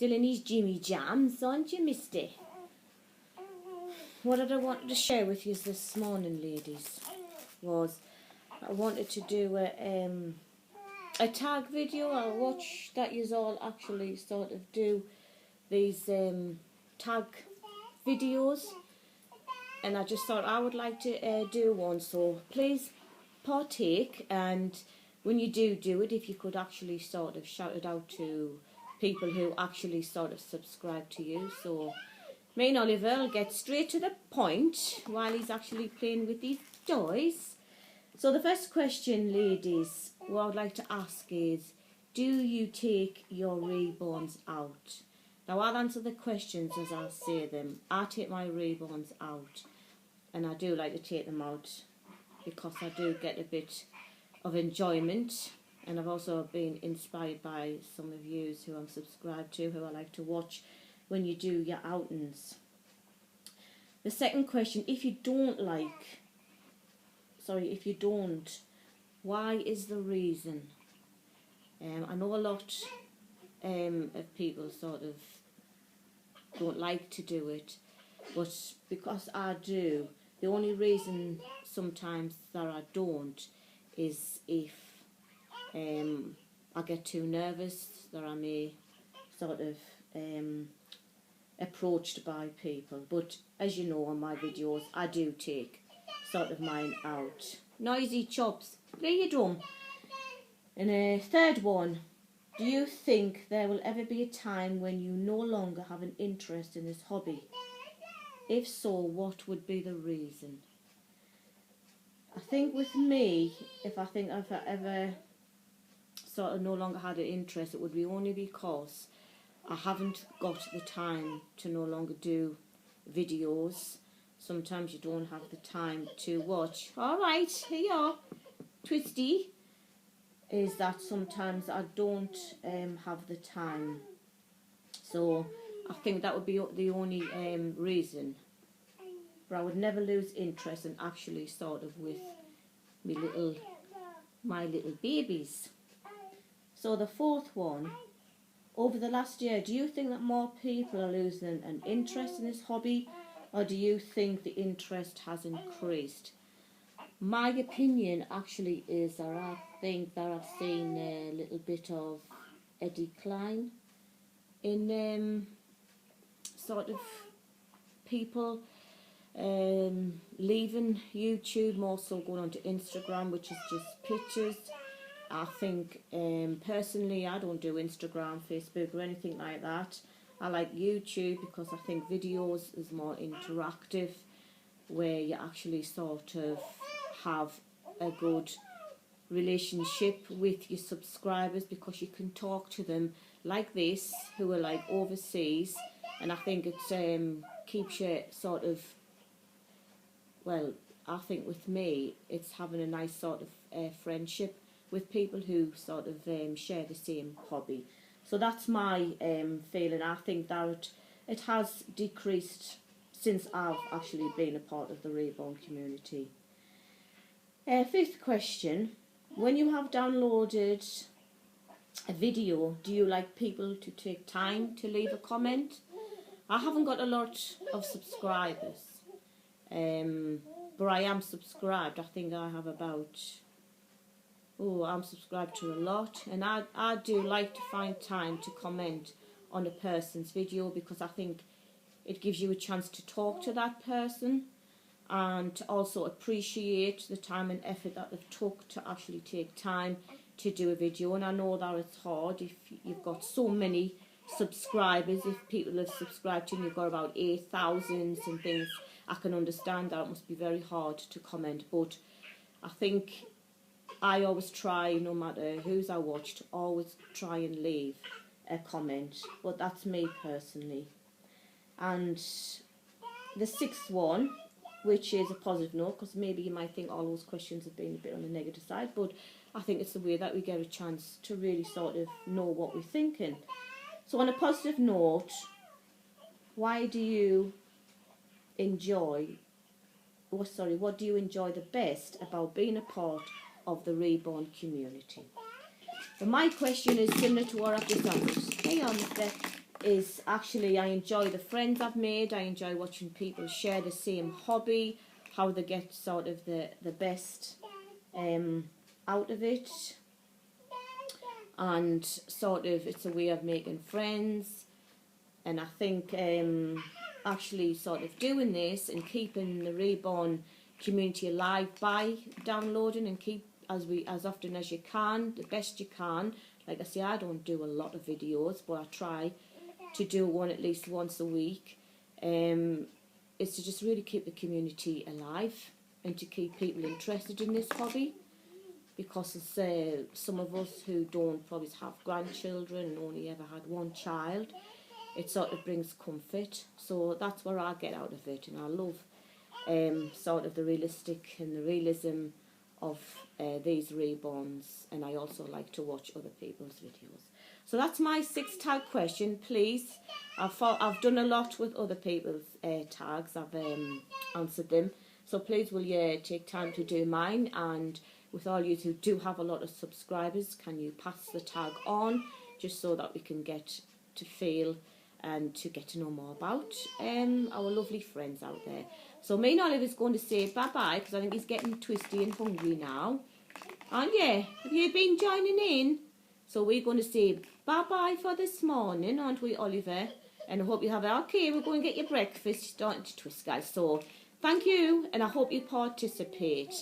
Still in his Jimmy Jams, aren't you, mister? What I wanted to share with you this morning, ladies, was I wanted to do a tag video. I watch that you all actually sort of do these tag videos, and I just thought I would like to do one, so please partake, and when you do it, if you could actually sort of shout it out to people who actually sort of subscribe to you. So me and Oliver will get straight to the point while he's actually playing with these toys. So the first question, ladies, what I would like to ask is, do you take your reborns out? Now I'll answer the questions as I say them. I take my reborns out, and I do like to take them out because I do get a bit of enjoyment, and I've also been inspired by some of you who I'm subscribed to, who I like to watch when you do your outings. The second question, if you don't, why is the reason? I know a lot of people sort of don't like to do it, but because I do, the only reason sometimes that I don't is if I get too nervous, that I may sort of approached by people. But as you know, on my videos I do take sort of mine out. Noisy chops, play your drum. And a third one, do you think there will ever be a time when you no longer have an interest in this hobby? If so, what would be the reason? I think with me, if I ever sort of no longer had an interest, it would be only because I haven't got the time to no longer do videos. Sometimes you don't have the time to watch. Alright, here you are, Twisty. Is that sometimes I don't have the time. So I think that would be the only reason. But I would never lose interest in actually sort of with my little babies. So the fourth one, over the last year, do you think that more people are losing an interest in this hobby, or do you think the interest has increased? My opinion actually is that I think that I've seen a little bit of a decline in sort of people leaving YouTube, more so going on to Instagram, which is just pictures. I think personally I don't do Instagram, Facebook or anything like that. I like YouTube because I think videos is more interactive, where you actually sort of have a good relationship with your subscribers, because you can talk to them like this, who are like overseas, and I think it keeps you sort of, well, I think with me it's having a nice sort of friendship with people who sort of share the same hobby. So that's my feeling. I think that it has decreased since I've actually been a part of the reborn community. Fifth question, when you have downloaded a video, do you like people to take time to leave a comment? I haven't got a lot of subscribers, but I am subscribed. I think I have about, I'm subscribed to a lot, and I do like to find time to comment on a person's video, because I think it gives you a chance to talk to that person and to also appreciate the time and effort that they've took to actually take time to do a video. And I know that it's hard if you've got so many subscribers. If people have subscribed to you and you've got about 8,000 and things, I can understand that it must be very hard to comment. But I think I always try, no matter whose I watch, to always try and leave a comment. But that's me personally. And the sixth one, which is a positive note, because maybe you might think all those questions have been a bit on the negative side, but I think it's the way that we get a chance to really sort of know what we're thinking. So on a positive note, what do you enjoy the best about being a part of the reborn community? So my question is similar to what I've just answered. Hey on, Mister. is actually I enjoy the friends I've made. I enjoy watching people share the same hobby, how they get sort of the best out of it, and sort of it's a way of making friends. And I think actually sort of doing this and keeping the Reborn community alive by downloading and keep as often as you can, the best you can. Like I say, I don't do a lot of videos, but I try to do one at least once a week. Is to just really keep the community alive and to keep people interested in this hobby, because it's, some of us who don't probably have grandchildren and only ever had one child, it sort of brings comfort. So that's what I get out of it, and I love sort of the realistic and the realism of these reborns, and I also like to watch other people's videos. So that's my 6 tag question. Please, I've done a lot with other people's tags. I've answered them. So please will you take time to do mine, and with all you who do have a lot of subscribers, can you pass the tag on just so that we can get to feel and to get to know more about our lovely friends out there. So me and Oliver's going to say bye-bye because I think he's getting twisty and hungry now. And yeah, have you been joining in? So we're going to say bye-bye for this morning, aren't we, Oliver? And I hope you have it. Okay, we're going to get your breakfast. Starting to twist, guys. So thank you, and I hope you participate.